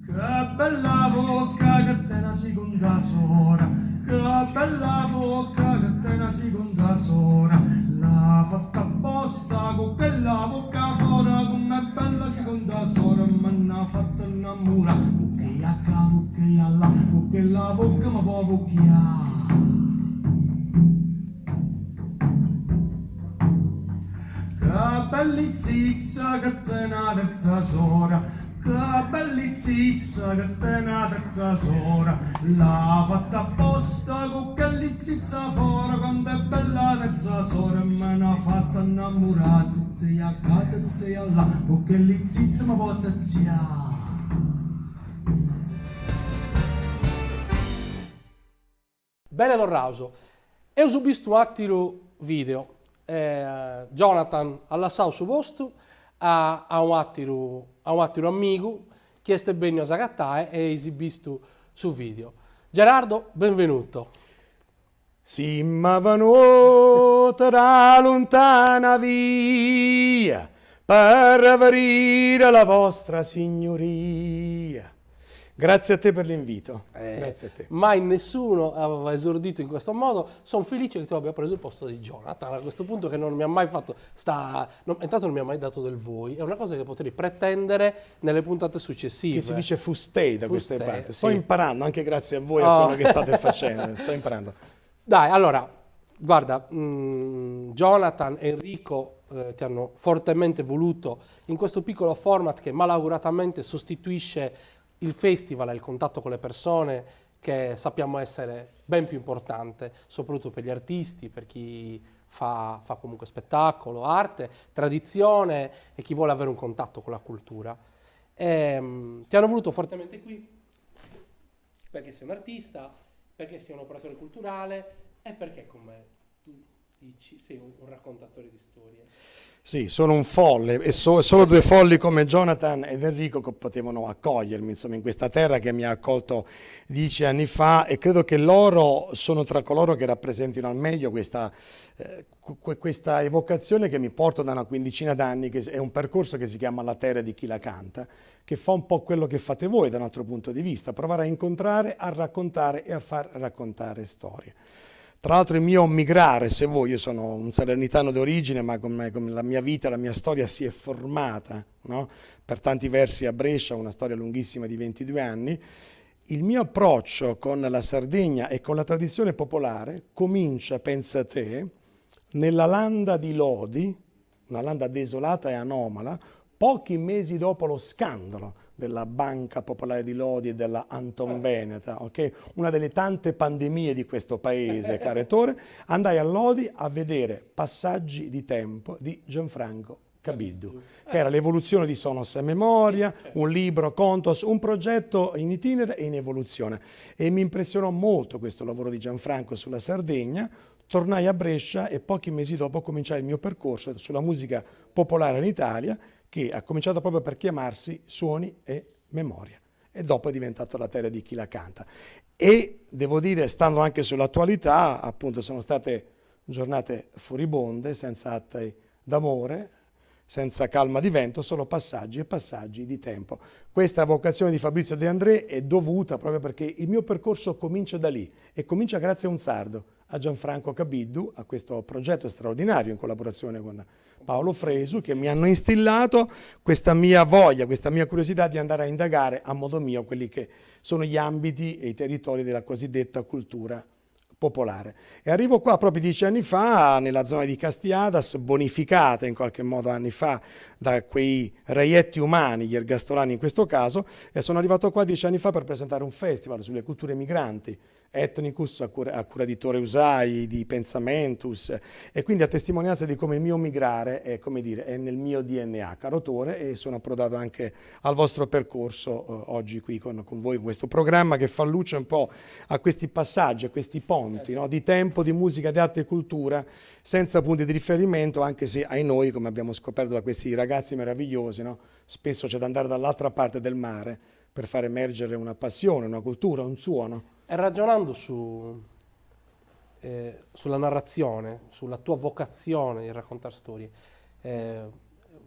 Che bella bocca che te una seconda sora, che bella bocca che te una seconda sora, l'ha fatta apposta con quella bocca fora, come bella seconda sora, ma n'ha fatta innamorare, bucchia qua, bucchia là, bucchia la bocca ma può bucchiare. Che bellizizza che te una terza sora, che bellizizza che te una terza sora, l'ha fatta apposta con quell'izizza fuori, quando è bella terza sora, me n'ha fatta innamorare, zizia qua, zizia là, con quell'izizza ma può zizia. Bene Torrauso. E ho subito un altro video. Jonathan ha lasciato il suo posto a un altro amico che è bene a Sagattae e si visto sul video. Gerardo, benvenuto. Si ma venuta da lontana via per averire la vostra signoria. Grazie a te per l'invito. Grazie a te. Mai nessuno aveva esordito in questo modo. Sono felice che tu abbia preso il posto di Jonathan a questo punto, che non mi ha mai fatto intanto non mi ha mai dato del voi, è una cosa che potrei pretendere nelle puntate successive. Che si dice fustei da queste Fustei, parti. Sto sì. imparando anche grazie a voi a quello che state facendo. Sto imparando. Dai, allora, guarda, Jonathan e Enrico ti hanno fortemente voluto in questo piccolo format che malauguratamente sostituisce il festival e il contatto con le persone, che sappiamo essere ben più importante, soprattutto per gli artisti, per chi fa comunque spettacolo, arte, tradizione e chi vuole avere un contatto con la cultura. Ti hanno voluto fortemente qui perché sei un artista, perché sei un operatore culturale e perché, come tu dici, sei un raccontatore di storie. Sì, sono un folle e solo due folli come Jonathan ed Enrico che potevano accogliermi, insomma, in questa terra che mi ha accolto 10 anni fa, e credo che loro sono tra coloro che rappresentino al meglio questa evocazione che mi porto da una quindicina d'anni, che è un percorso che si chiama La terra di chi la canta, che fa un po' quello che fate voi da un altro punto di vista, provare a incontrare, a raccontare e a far raccontare storie. Tra l'altro il mio migrare, se vuoi, io sono un salernitano d'origine, ma come la mia vita, la mia storia si è formata, no? Per tanti versi a Brescia, una storia lunghissima di 22 anni, il mio approccio con la Sardegna e con la tradizione popolare comincia, pensa te, nella landa di Lodi, una landa desolata e anomala, pochi mesi dopo lo scandalo della Banca Popolare di Lodi e della Anton Veneta, okay? Una delle tante pandemie di questo paese, caro Ettore, andai a Lodi a vedere Passaggi di tempo di Gianfranco Cabiddu, che era l'evoluzione di Sonos a Memoria, un libro, Contos, un progetto in itinere e in evoluzione. E mi impressionò molto questo lavoro di Gianfranco sulla Sardegna. Tornai a Brescia e pochi mesi dopo cominciai il mio percorso sulla musica popolare in Italia, che ha cominciato proprio per chiamarsi Suoni e Memoria, e dopo è diventato La terra di chi la canta. E devo dire, stando anche sull'attualità, appunto sono state giornate furibonde, senza atti d'amore, senza calma di vento, solo passaggi e passaggi di tempo. Questa vocazione di Fabrizio De André è dovuta proprio perché il mio percorso comincia da lì, e comincia grazie a un sardo, a Gianfranco Cabiddu, a questo progetto straordinario in collaborazione con Paolo Fresu, che mi hanno instillato questa mia voglia, questa mia curiosità di andare a indagare a modo mio quelli che sono gli ambiti e i territori della cosiddetta cultura popolare. E arrivo qua proprio 10 anni fa, nella zona di Castiadas, bonificata in qualche modo anni fa da quei reietti umani, gli ergastolani in questo caso, e sono arrivato qua 10 anni fa per presentare un festival sulle culture migranti, Ethnicus, a cura di Tore Usai, di Pensamentus, e quindi a testimonianza di come il mio migrare è, come dire, è nel mio DNA, caro Tore, e sono approdato anche al vostro percorso oggi qui con voi, con questo programma che fa luce un po' a questi passaggi, a questi ponti, no? Di tempo, di musica, di arte e cultura, senza punti di riferimento, anche se ai noi, come abbiamo scoperto da questi ragazzi meravigliosi, no? Spesso c'è da andare dall'altra parte del mare per far emergere una passione, una cultura, un suono. E ragionando sulla narrazione, sulla tua vocazione di raccontare storie,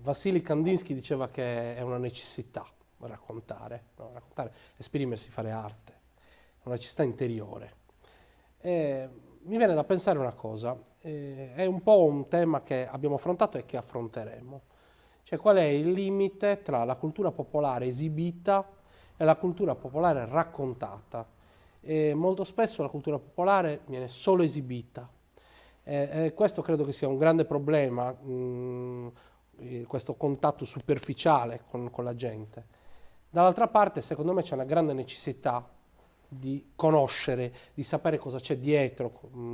Vassili Kandinsky diceva che è una necessità raccontare, no? Raccontare, esprimersi, fare arte, è una necessità interiore. Mi viene da pensare una cosa, è un po' un tema che abbiamo affrontato e che affronteremo, cioè qual è il limite tra la cultura popolare esibita e la cultura popolare raccontata. E molto spesso la cultura popolare viene solo esibita. Questo credo che sia un grande problema, questo contatto superficiale con la gente. Dall'altra parte, secondo me, c'è una grande necessità di conoscere, di sapere cosa c'è dietro,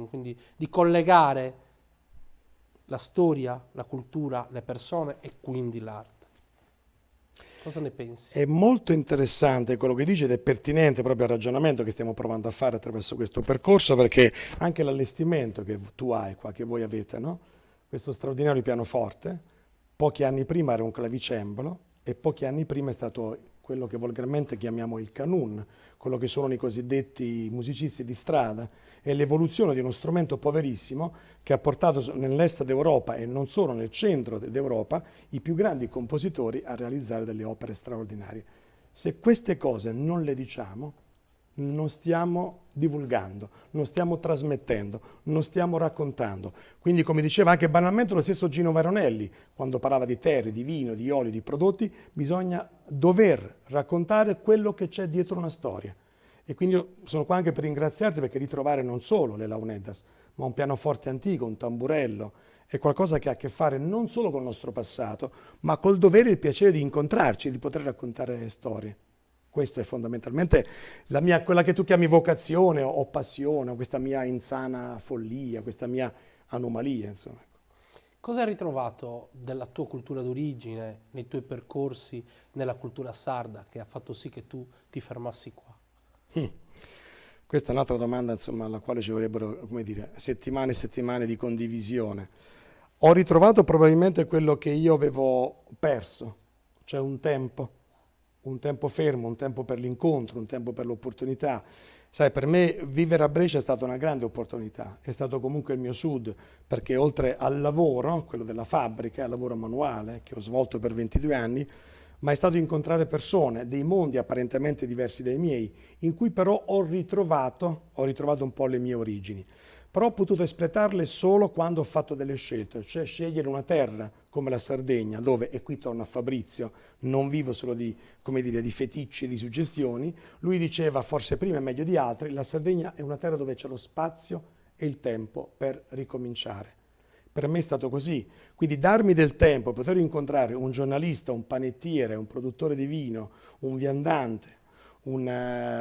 quindi di collegare la storia, la cultura, le persone e quindi l'arte. Cosa ne pensi? È molto interessante quello che dici ed è pertinente proprio al ragionamento che stiamo provando a fare attraverso questo percorso, perché anche l'allestimento che tu hai qua, che voi avete, no? Questo straordinario pianoforte, pochi anni prima era un clavicembalo e pochi anni prima è stato quello che volgarmente chiamiamo il canun, quello che sono i cosiddetti musicisti di strada, è l'evoluzione di uno strumento poverissimo che ha portato nell'est d'Europa e non solo nel centro d'Europa i più grandi compositori a realizzare delle opere straordinarie. Se queste cose non le diciamo, non stiamo divulgando, non stiamo trasmettendo, non stiamo raccontando. Quindi, come diceva anche banalmente lo stesso Gino Veronelli, quando parlava di terre, di vino, di olio, di prodotti, bisogna dover raccontare quello che c'è dietro una storia. E quindi io sono qua anche per ringraziarti, perché ritrovare non solo le launeddas, ma un pianoforte antico, un tamburello, è qualcosa che ha a che fare non solo col nostro passato, ma col dovere e il piacere di incontrarci, di poter raccontare storie. Questo è fondamentalmente quella che tu chiami vocazione o passione, o questa mia insana follia, questa mia anomalia, insomma. Cosa hai ritrovato della tua cultura d'origine, nei tuoi percorsi nella cultura sarda, che ha fatto sì che tu ti fermassi qua? Questa è un'altra domanda, insomma, alla quale ci vorrebbero, come dire, settimane e settimane di condivisione. Ho ritrovato probabilmente quello che io avevo perso, cioè un tempo fermo, un tempo per l'incontro, un tempo per l'opportunità. Sai, per me vivere a Brescia è stata una grande opportunità, è stato comunque il mio sud, perché oltre al lavoro, quello della fabbrica, al lavoro manuale che ho svolto per 22 anni, ma è stato incontrare persone, dei mondi apparentemente diversi dai miei, in cui però ho ritrovato un po' le mie origini. Però ho potuto espletarle solo quando ho fatto delle scelte, cioè scegliere una terra come la Sardegna, dove, e qui torno a Fabrizio, non vivo solo di, come dire, di feticci e di suggestioni. Lui diceva, forse prima e meglio di altri, la Sardegna è una terra dove c'è lo spazio e il tempo per ricominciare. Per me è stato così, quindi darmi del tempo, poter incontrare un giornalista, un panettiere, un produttore di vino, un viandante, un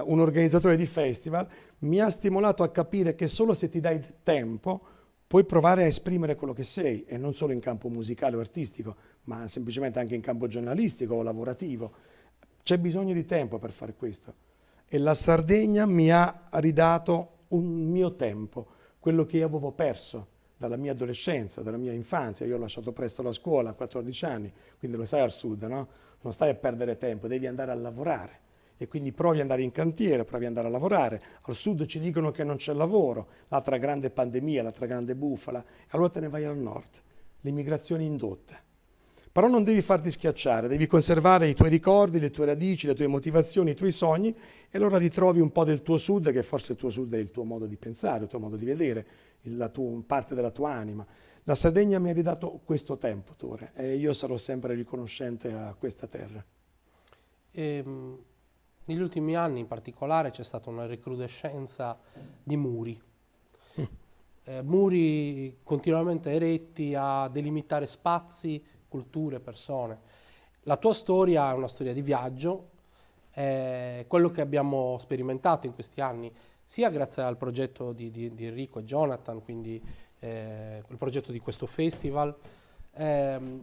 organizzatore di festival, mi ha stimolato a capire che solo se ti dai tempo puoi provare a esprimere quello che sei, e non solo in campo musicale o artistico, ma semplicemente anche in campo giornalistico o lavorativo. C'è bisogno di tempo per fare questo. E la Sardegna mi ha ridato un mio tempo, quello che io avevo perso dalla mia adolescenza, dalla mia infanzia. Io ho lasciato presto la scuola a 14 anni, quindi lo sai al sud, no? Non stai a perdere tempo, devi andare a lavorare. E quindi provi ad andare in cantiere, provi ad andare a lavorare. Al sud ci dicono che non c'è lavoro, l'altra grande pandemia, l'altra grande bufala, e allora te ne vai al nord, l'immigrazione indotta. Però non devi farti schiacciare, devi conservare i tuoi ricordi, le tue radici, le tue motivazioni, i tuoi sogni, e allora ritrovi un po' del tuo sud, che forse il tuo sud è il tuo modo di pensare, il tuo modo di vedere, parte della tua anima. La Sardegna mi ha ridato questo tempo, Tore, e io sarò sempre riconoscente a questa terra. Negli ultimi anni in particolare c'è stata una recrudescenza di muri. Muri continuamente eretti a delimitare spazi, culture, persone. La tua storia è una storia di viaggio, è quello che abbiamo sperimentato in questi anni, sia grazie al progetto di Enrico e Jonathan, quindi il progetto di questo festival,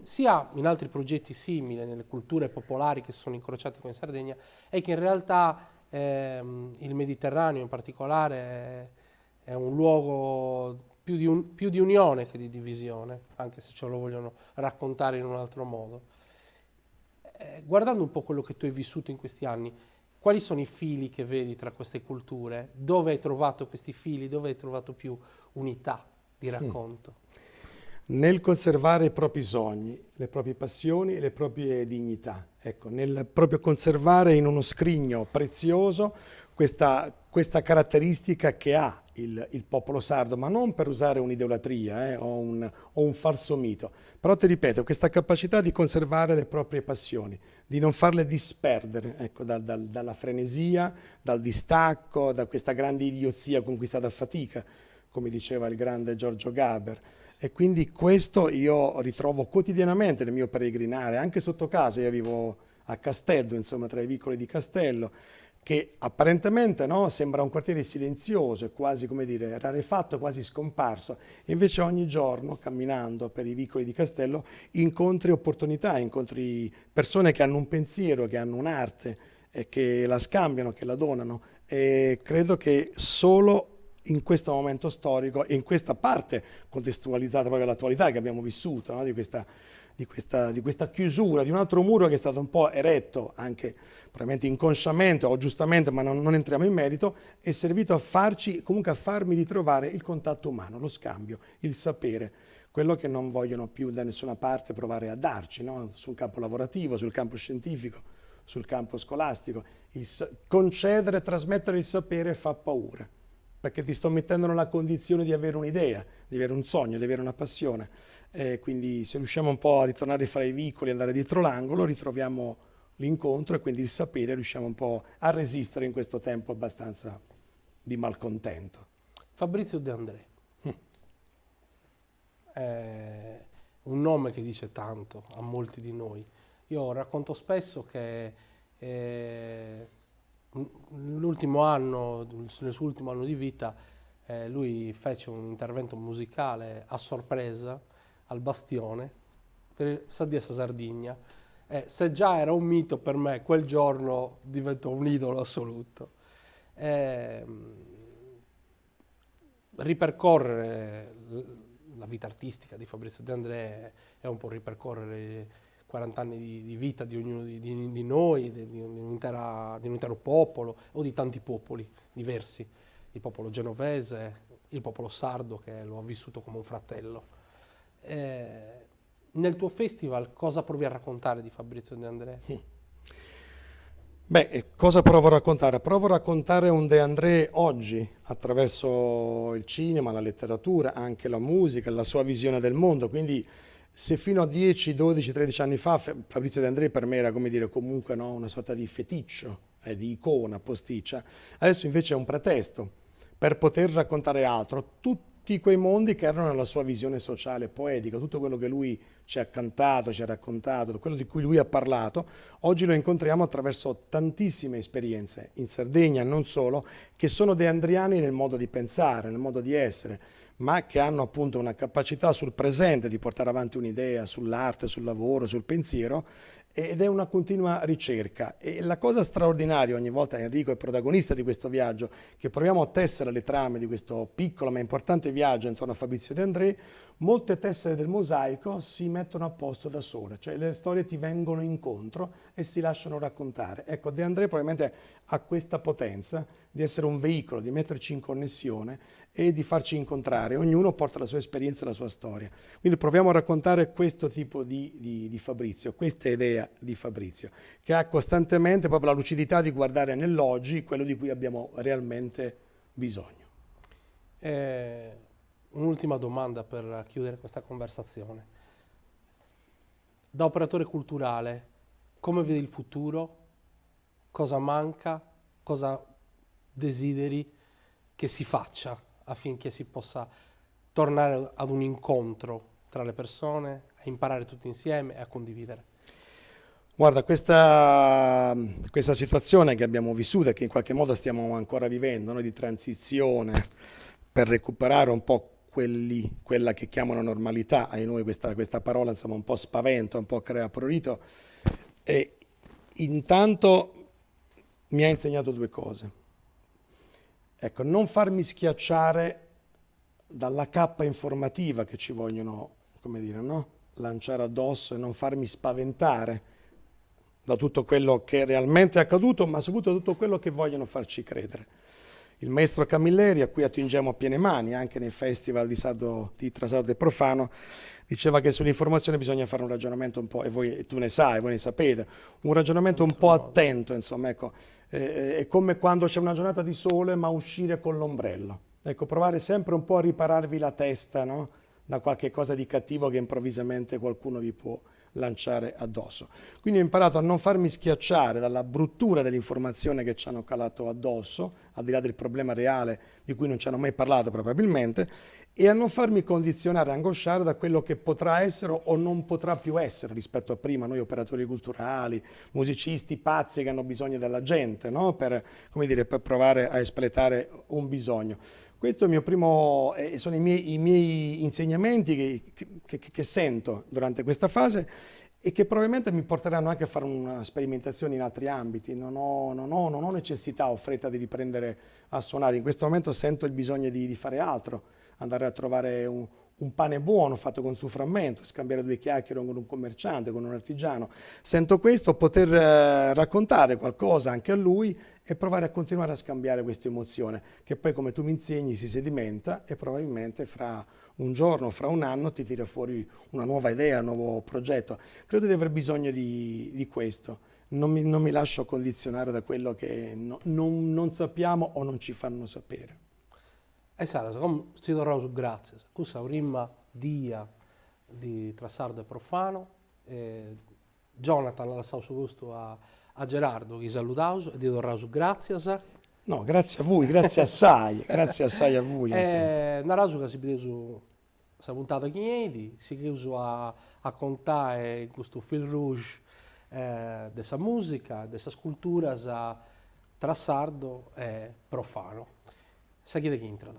sia in altri progetti simili nelle culture popolari che si sono incrociate con in Sardegna, e che in realtà il Mediterraneo in particolare è un luogo più di unione che di divisione, anche se ce lo vogliono raccontare in un altro modo. Guardando un po' quello che tu hai vissuto in questi anni, quali sono i fili che vedi tra queste culture? Dove hai trovato questi fili? Dove hai trovato più unità di racconto? Nel conservare i propri sogni, le proprie passioni e le proprie dignità. Ecco, nel proprio conservare in uno scrigno prezioso questa caratteristica che ha il popolo sardo, ma non per usare un'idolatria o un falso mito. Però ti ripeto, questa capacità di conservare le proprie passioni, di non farle disperdere, ecco, dalla frenesia, dal distacco, da questa grande idiozia conquistata a fatica, come diceva il grande Giorgio Gaber. E quindi questo io ritrovo quotidianamente nel mio peregrinare, anche sotto casa. Io vivo a Castello, insomma, tra i vicoli di Castello, che apparentemente, no, sembra un quartiere silenzioso e quasi, come dire, rarefatto, quasi scomparso. E invece ogni giorno, camminando per i vicoli di Castello, incontri opportunità, incontri persone che hanno un pensiero, che hanno un'arte, e che la scambiano, che la donano. E credo che solo in questo momento storico e in questa parte contestualizzata proprio all'attualità che abbiamo vissuto, no? di questa chiusura, di un altro muro che è stato un po' eretto, anche probabilmente inconsciamente o giustamente, ma non entriamo in merito, è servito a farmi ritrovare il contatto umano, lo scambio, il sapere, quello che non vogliono più da nessuna parte provare a darci, no? Sul campo lavorativo, sul campo scientifico, sul campo scolastico. Concedere, trasmettere il sapere fa paura, perché ti sto mettendo nella condizione di avere un'idea, di avere un sogno, di avere una passione. Quindi se riusciamo un po' a ritornare fra i vicoli, andare dietro l'angolo, ritroviamo l'incontro e quindi il sapere, riusciamo un po' a resistere in questo tempo abbastanza di malcontento. Fabrizio De André. È un nome che dice tanto a molti di noi. Io racconto spesso che l'ultimo anno, nel suo ultimo anno di vita, lui fece un intervento musicale a sorpresa al Bastione per Sapienza Sardegna. Se già era un mito, per me quel giorno diventò un idolo assoluto. Ripercorrere la vita artistica di Fabrizio De André è un po' ripercorrere 40 anni di vita di ognuno di noi, di un intero popolo o di tanti popoli diversi, il popolo genovese, il popolo sardo che lo ha vissuto come un fratello. Nel tuo festival cosa provi a raccontare di Fabrizio De André? Beh, cosa provo a raccontare? Provo a raccontare un De André oggi, attraverso il cinema, la letteratura, anche la musica, la sua visione del mondo. Quindi se fino a 10, 12, 13 anni fa Fabrizio De André per me era, come dire, comunque no, una sorta di feticcio, di icona, posticcia, adesso invece è un pretesto per poter raccontare altro, tutti quei mondi che erano nella sua visione sociale, poetica, tutto quello che lui ci ha cantato, ci ha raccontato, quello di cui lui ha parlato, oggi lo incontriamo attraverso tantissime esperienze, in Sardegna e non solo, che sono deandriani nel modo di pensare, nel modo di essere, ma che hanno appunto una capacità sul presente di portare avanti un'idea, sull'arte, sul lavoro, sul pensiero, ed è una continua ricerca. E la cosa straordinaria, ogni volta Enrico è protagonista di questo viaggio, che proviamo a tessere le trame di questo piccolo ma importante viaggio intorno a Fabrizio De André, molte tessere del mosaico si mettono a posto da sole, cioè le storie ti vengono incontro e si lasciano raccontare. Ecco, De André probabilmente ha questa potenza di essere un veicolo, di metterci in connessione e di farci incontrare. Ognuno porta la sua esperienza e la sua storia. Quindi proviamo a raccontare questo tipo di Fabrizio, questa idea di Fabrizio, che ha costantemente proprio la lucidità di guardare nell'oggi quello di cui abbiamo realmente bisogno. Un'ultima domanda per chiudere questa conversazione. Da operatore culturale, come vedi il futuro? Cosa manca? Cosa desideri che si faccia affinché si possa tornare ad un incontro tra le persone, a imparare tutti insieme e a condividere? Guarda, questa situazione che abbiamo vissuto e che in qualche modo stiamo ancora vivendo, no, di transizione per recuperare un po' quella che chiamano normalità, ai noi questa parola insomma un po' spaventa, un po' crea prurito, e intanto mi ha insegnato due cose. Ecco, non farmi schiacciare dalla cappa informativa che ci vogliono, come dire, no? Lanciare addosso e non farmi spaventare da tutto quello che realmente è accaduto, ma soprattutto da tutto quello che vogliono farci credere. Il maestro Camilleri, a cui attingiamo a piene mani anche nei festival di Tra Sardo e Profano, diceva che sull'informazione bisogna fare un ragionamento un po', e tu ne sai, voi ne sapete, un ragionamento un po' attento, insomma, ecco, è come quando c'è una giornata di sole ma uscire con l'ombrello, ecco, provare sempre un po' a ripararvi la testa, no? Da qualche cosa di cattivo che improvvisamente qualcuno vi può lanciare addosso. Quindi ho imparato a non farmi schiacciare dalla bruttura dell'informazione che ci hanno calato addosso, al di là del problema reale di cui non ci hanno mai parlato probabilmente, e a non farmi condizionare, angosciare da quello che potrà essere o non potrà più essere rispetto a prima, noi operatori culturali, musicisti pazzi che hanno bisogno della gente, no? Per, come dire, per provare a espletare un bisogno. Questo è il mio primo, sono i miei insegnamenti che sento durante questa fase e che probabilmente mi porteranno anche a fare una sperimentazione in altri ambiti. Non ho necessità o fretta di riprendere a suonare. In questo momento sento il bisogno di fare altro, andare a trovare un pane buono fatto con suo frammento, scambiare due chiacchiere con un commerciante, con un artigiano. Sento questo, poter raccontare qualcosa anche a lui e provare a continuare a scambiare questa emozione, che poi, come tu mi insegni, si sedimenta e probabilmente fra un giorno, fra un anno ti tira fuori una nuova idea, un nuovo progetto. Credo di aver bisogno di questo. non mi lascio condizionare da quello che non sappiamo o non ci fanno sapere. E Sara, come si torna su grazie, questa è una prima dia tra sardo e profano, Jonathan ha lasciato su gusto a Gerardo che salutavo e ti torna su grazie. No, grazie a voi, grazie assai a voi. Una raso che si vede su questa puntata chiedi, si chiuso a contare in questo fil rouge della musica, della scultura tra sardo e profano. Sa chi è che entra?